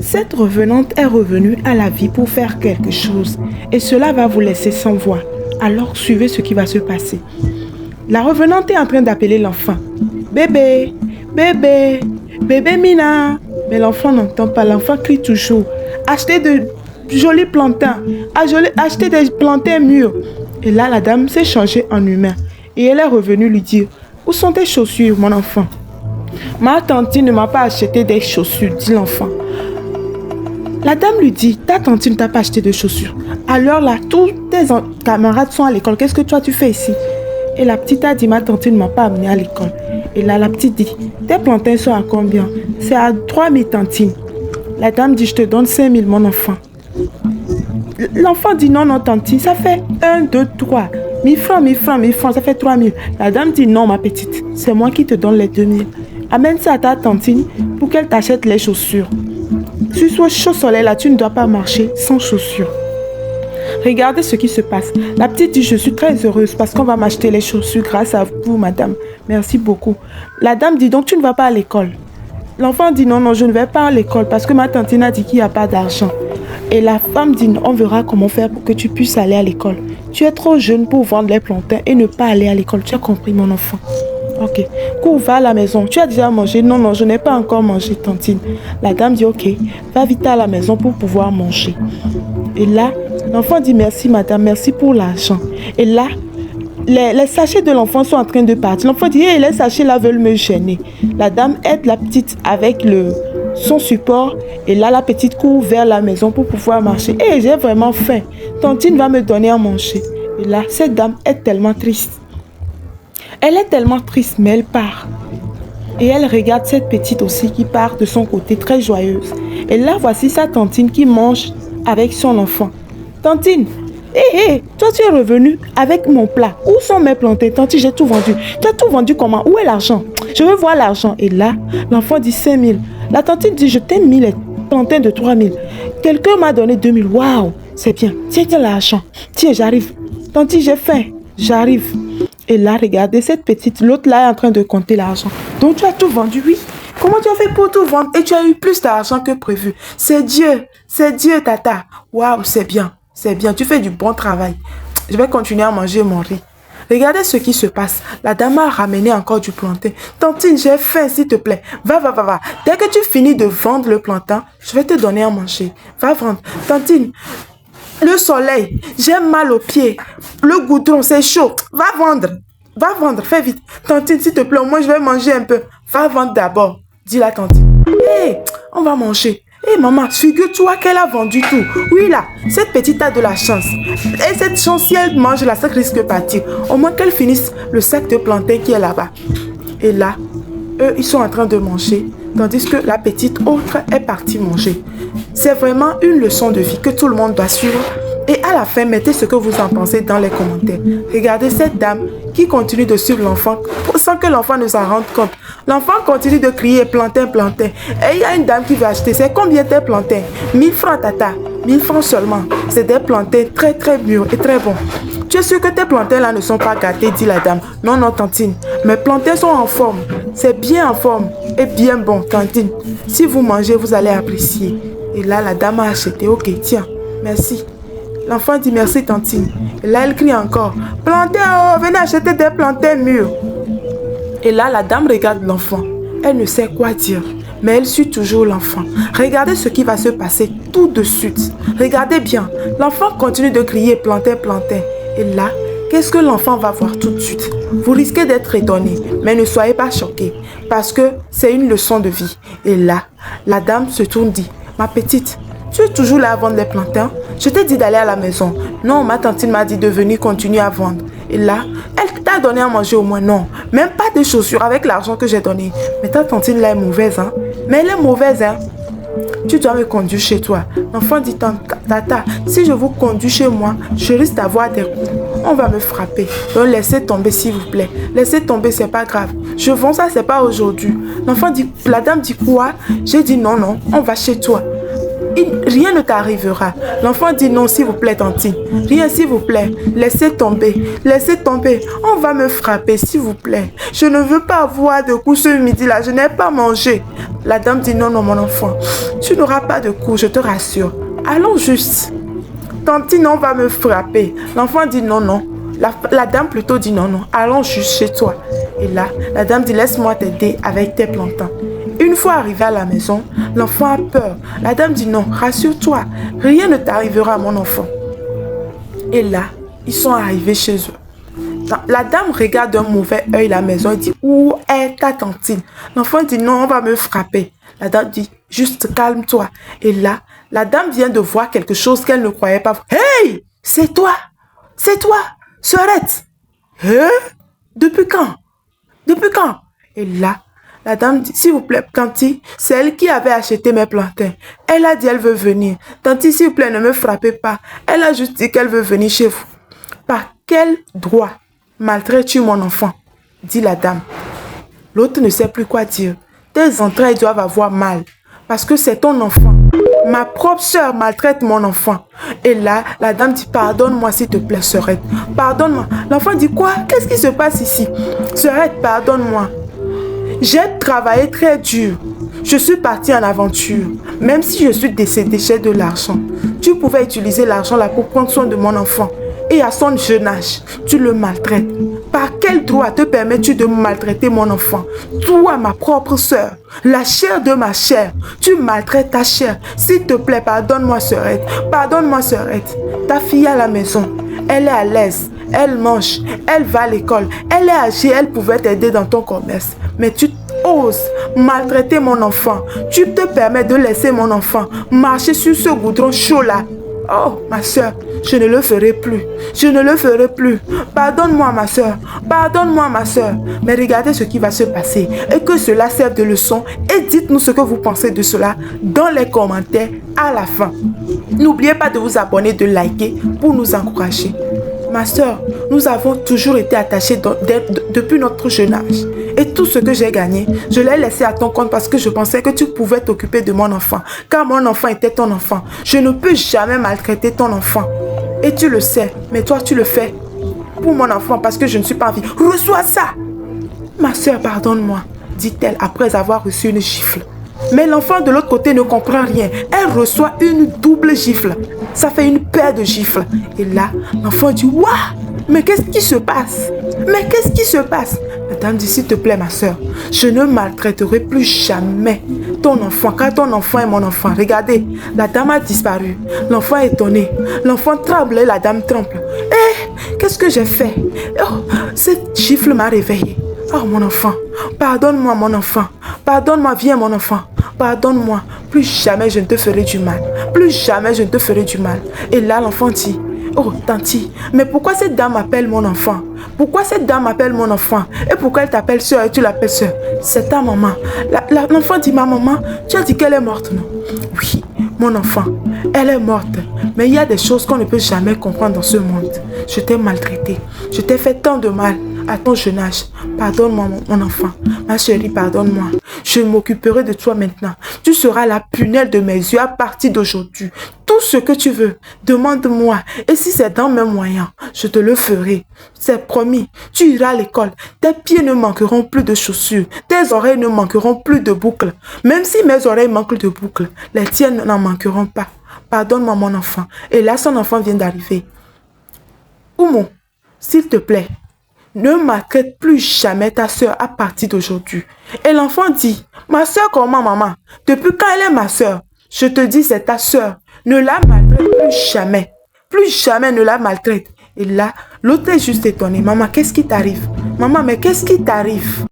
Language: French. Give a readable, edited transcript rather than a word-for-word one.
Cette revenante est revenue à la vie pour faire quelque chose et cela va vous laisser sans voix. Alors suivez ce qui va se passer. La revenante est en train d'appeler l'enfant. Bébé, bébé, bébé Mina. Mais l'enfant n'entend pas, l'enfant crie toujours. Achetez de jolis plantains, achetez des plantains mûrs. Et là, la dame s'est changée en humain et elle est revenue lui dire, où sont tes chaussures, mon enfant? Ma tante ne m'a pas acheté des chaussures, dit l'enfant. La dame lui dit, ta tante ne t'a pas acheté de chaussures. Alors là, tous tes camarades sont à l'école. Qu'est-ce que toi tu fais ici? Et la petite a dit, ma tante ne m'a pas amené à l'école. Et là, la petite dit, tes plantains sont à combien? C'est à 3000 tantines. La dame dit, je te donne 5000, mon enfant. L'enfant dit, non, non, tantine, ça fait 1, 2, 3. 1000 francs, 1000 francs, 1000 francs, ça fait 3000. La dame dit, non, ma petite, c'est moi qui te donne les 2000. Amène ça à ta tantine pour qu'elle t'achète les chaussures. Sur ce chaud soleil là, tu ne dois pas marcher sans chaussures. Regardez ce qui se passe. La petite dit, je suis très heureuse parce qu'on va m'acheter les chaussures grâce à vous, madame. Merci beaucoup. La dame dit, donc tu ne vas pas à l'école? L'enfant dit, non, non, je ne vais pas à l'école parce que ma tantine a dit qu'il n'y a pas d'argent. Et la femme dit, on verra comment faire pour que tu puisses aller à l'école. Tu es trop jeune pour vendre les plantains et ne pas aller à l'école. Tu as compris, mon enfant? Ok. Cours, va à la maison. Tu as déjà mangé? Non, non, je n'ai pas encore mangé, tantine. La dame dit, ok, va vite à la maison pour pouvoir manger. Et là, l'enfant dit, merci madame, merci pour l'argent. Et là, les sachets de l'enfant sont en train de partir. L'enfant dit, hey, les sachets là veulent me gêner. La dame aide la petite avec son support. Et là, la petite court vers la maison pour pouvoir marcher. Hey, j'ai vraiment faim. Tantine va me donner à manger. Et là, cette dame est tellement triste. Elle est tellement triste, mais elle part. Et elle regarde cette petite aussi qui part de son côté, très joyeuse. Et là, voici sa tantine qui mange avec son enfant. Tantine, hé, toi tu es revenue avec mon plat. Où sont mes plantains? Tantine, j'ai tout vendu. Tu as tout vendu comment? Où est l'argent? Je veux voir l'argent. Et là, l'enfant dit 5000. La tantine dit, je t'ai mis les plantains de 3000. Quelqu'un m'a donné 2000. Waouh, c'est bien. Tiens, l'argent. Tiens, j'arrive. Tantine, j'ai faim. J'arrive. Et là, regardez, cette petite, l'autre là est en train de compter l'argent. Donc, tu as tout vendu, oui. Comment tu as fait pour tout vendre et tu as eu plus d'argent que prévu? C'est Dieu, tata. Waouh, c'est bien, tu fais du bon travail. Je vais continuer à manger mon riz. Regardez ce qui se passe. La dame a ramené encore du plantain. Tantine, j'ai faim, s'il te plaît. Va. Dès que tu finis de vendre le plantain, je vais te donner à manger. Va vendre. Tantine, le soleil, j'ai mal aux pieds. Le goudron, c'est chaud. Va vendre, fais vite. Tantine, s'il te plaît, moi je vais manger un peu. Va vendre d'abord, dit la tantine. Hé, on va manger. Hé maman, figure-toi qu'elle a vendu tout. Oui là, cette petite a de la chance. Et cette chance, si elle mange là, ça risque de partir. Au moins qu'elle finisse le sac de plantain qui est là-bas. Et là, eux, ils sont en train de manger. Tandis que la petite autre est partie manger. C'est vraiment une leçon de vie que tout le monde doit suivre. Et à la fin, mettez ce que vous en pensez dans les commentaires. Regardez cette dame qui continue de suivre l'enfant sans que l'enfant ne s'en rende compte. L'enfant continue de crier plantain. Et il y a une dame qui veut acheter. C'est combien tes plantains? 1000 francs, tata. 1000 francs seulement. C'est des plantains très mûrs et très bons. Tu es sûr que tes plantains là ne sont pas gâtés, dit la dame. Non, tantine. Mes plantains sont en forme. C'est bien en forme et bien bon, tantine. Si vous mangez, vous allez apprécier. Et là, la dame a acheté. Ok, tiens, merci. L'enfant dit merci, tantine. Et là, elle crie encore. Plantain, oh, venez acheter des plantains mûrs. Et là, la dame regarde l'enfant. Elle ne sait quoi dire, mais elle suit toujours l'enfant. Regardez ce qui va se passer tout de suite. Regardez bien. L'enfant continue de crier plantain. Et là, qu'est-ce que l'enfant va voir tout de suite? Vous risquez d'être étonné, mais ne soyez pas choqués, parce que c'est une leçon de vie. Et là, la dame se tourne dit, ma petite, tu es toujours là à vendre les plantains? Je t'ai dit d'aller à la maison. Non, ma tantine m'a dit de venir continuer à vendre. Et là, elle t'a donné à manger au moins? Non, même pas de chaussures avec l'argent que j'ai donné. Mais ta tantine là est mauvaise, hein? Mais elle est mauvaise, hein? Tu dois me conduire chez toi. L'enfant dit, tata, si je vous conduis chez moi, je risque d'avoir des coups. On va me frapper. Donc laissez tomber s'il vous plaît. Laissez tomber, c'est pas grave. Je vends ça, c'est pas aujourd'hui. La dame dit quoi? J'ai dit non, on va chez toi. Rien ne t'arrivera. L'enfant dit non, s'il vous plaît, tantine. Rien, s'il vous plaît. Laissez tomber. Laissez tomber. On va me frapper, s'il vous plaît. Je ne veux pas avoir de coups ce midi-là. Je n'ai pas mangé. La dame dit non, non, mon enfant. Tu n'auras pas de coups, je te rassure. Allons juste. Tantine, on va me frapper. L'enfant dit non, non. La dame plutôt dit non, non. Allons juste chez toi. Et là, la dame dit laisse-moi t'aider avec tes plantains. Une fois arrivé à la maison, l'enfant a peur. La dame dit non, rassure-toi, rien ne t'arrivera mon enfant. Et là, ils sont arrivés chez eux. La dame regarde d'un mauvais œil la maison et dit où est ta tantine? L'enfant dit non, on va me frapper. La dame dit juste calme-toi. Et là, la dame vient de voir quelque chose qu'elle ne croyait pas. Hey, c'est toi, Sœurette. Hein? Depuis quand? Depuis quand? Et là, la dame dit, s'il vous plaît, Tanti, c'est elle qui avait acheté mes plantains. Elle a dit, elle veut venir. Tanti, s'il vous plaît, ne me frappez pas. Elle a juste dit qu'elle veut venir chez vous. Par quel droit maltraites-tu mon enfant? Dit la dame. L'autre ne sait plus quoi dire. Tes entrailles doivent avoir mal. Parce que c'est ton enfant. Ma propre sœur maltraite mon enfant. Et là, la dame dit, pardonne-moi s'il te plaît, Sœurette. Pardonne-moi. L'enfant dit, quoi? Qu'est-ce qui se passe ici? Sœurette, pardonne-moi. J'ai travaillé très dur. Je suis partie en aventure. Même si je suis décédée, j'ai de l'argent. Tu pouvais utiliser l'argent là pour prendre soin de mon enfant. Et à son jeune âge, tu le maltraites. Par quel droit te permets-tu de maltraiter mon enfant? Toi, ma propre sœur, la chair de ma chair, tu maltraites ta chair. S'il te plaît, pardonne-moi, Sœurette. Pardonne-moi, Sœurette. Ta fille à la maison, elle est à l'aise. Elle mange, elle va à l'école, elle est âgée, elle pouvait t'aider dans ton commerce. Mais tu oses maltraiter mon enfant. Tu te permets de laisser mon enfant marcher sur ce goudron chaud là. Oh, ma soeur, je ne le ferai plus. Je ne le ferai plus. Pardonne-moi, ma soeur. Pardonne-moi, ma soeur. Mais regardez ce qui va se passer. Et que cela serve de leçon. Et dites-nous ce que vous pensez de cela dans les commentaires à la fin. N'oubliez pas de vous abonner, de liker pour nous encourager. Ma soeur, nous avons toujours été attachés depuis notre jeune âge. Et tout ce que j'ai gagné, je l'ai laissé à ton compte parce que je pensais que tu pouvais t'occuper de mon enfant. Car mon enfant était ton enfant. Je ne peux jamais maltraiter ton enfant. Et tu le sais, mais toi tu le fais pour mon enfant parce que je ne suis pas en vie. Reçois ça! Ma soeur, pardonne-moi, dit-elle après avoir reçu une gifle. Mais l'enfant de l'autre côté ne comprend rien. Elle reçoit une double gifle. Ça fait une paire de gifles. Et là, l'enfant dit, waouh, mais qu'est-ce qui se passe? Mais qu'est-ce qui se passe? La dame dit, s'il te plaît, ma soeur, je ne maltraiterai plus jamais ton enfant, car ton enfant est mon enfant. Regardez, la dame a disparu. L'enfant est étonné. L'enfant tremble et la dame tremble. Eh, qu'est-ce que j'ai fait? Oh, cette gifle m'a réveillée. Oh, mon enfant, pardonne-moi, mon enfant. Pardonne-moi, viens, mon enfant. Pardonne-moi. Plus jamais je ne te ferai du mal. Plus jamais je ne te ferai du mal. Et là, l'enfant dit, oh, Tanti, mais pourquoi cette dame m'appelle mon enfant? Pourquoi cette dame m'appelle mon enfant? Et pourquoi elle t'appelle soeur et tu l'appelles soeur? C'est ta maman. L'enfant dit, ma maman, tu as dit qu'elle est morte, non? Oui, mon enfant, elle est morte. Mais il y a des choses qu'on ne peut jamais comprendre dans ce monde. Je t'ai maltraité. Je t'ai fait tant de mal à ton jeune âge. Pardonne-moi, mon enfant. Ma chérie, pardonne-moi. Je m'occuperai de toi maintenant. Tu seras la prunelle de mes yeux à partir d'aujourd'hui. Tout ce que tu veux, demande-moi. Et si c'est dans mes moyens, je te le ferai. C'est promis. Tu iras à l'école. Tes pieds ne manqueront plus de chaussures. Tes oreilles ne manqueront plus de boucles. Même si mes oreilles manquent de boucles, les tiennes n'en manqueront pas. Pardonne-moi, mon enfant. Et là, son enfant vient d'arriver. Oumou, s'il te plaît, ne maltraite plus jamais ta soeur à partir d'aujourd'hui. Et l'enfant dit, ma soeur comment, maman? Depuis quand elle est ma soeur? Je te dis, c'est ta soeur. Ne la maltraite plus jamais. Plus jamais ne la maltraite. Et là, l'autre est juste étonné. Maman, qu'est-ce qui t'arrive? Maman, mais qu'est-ce qui t'arrive?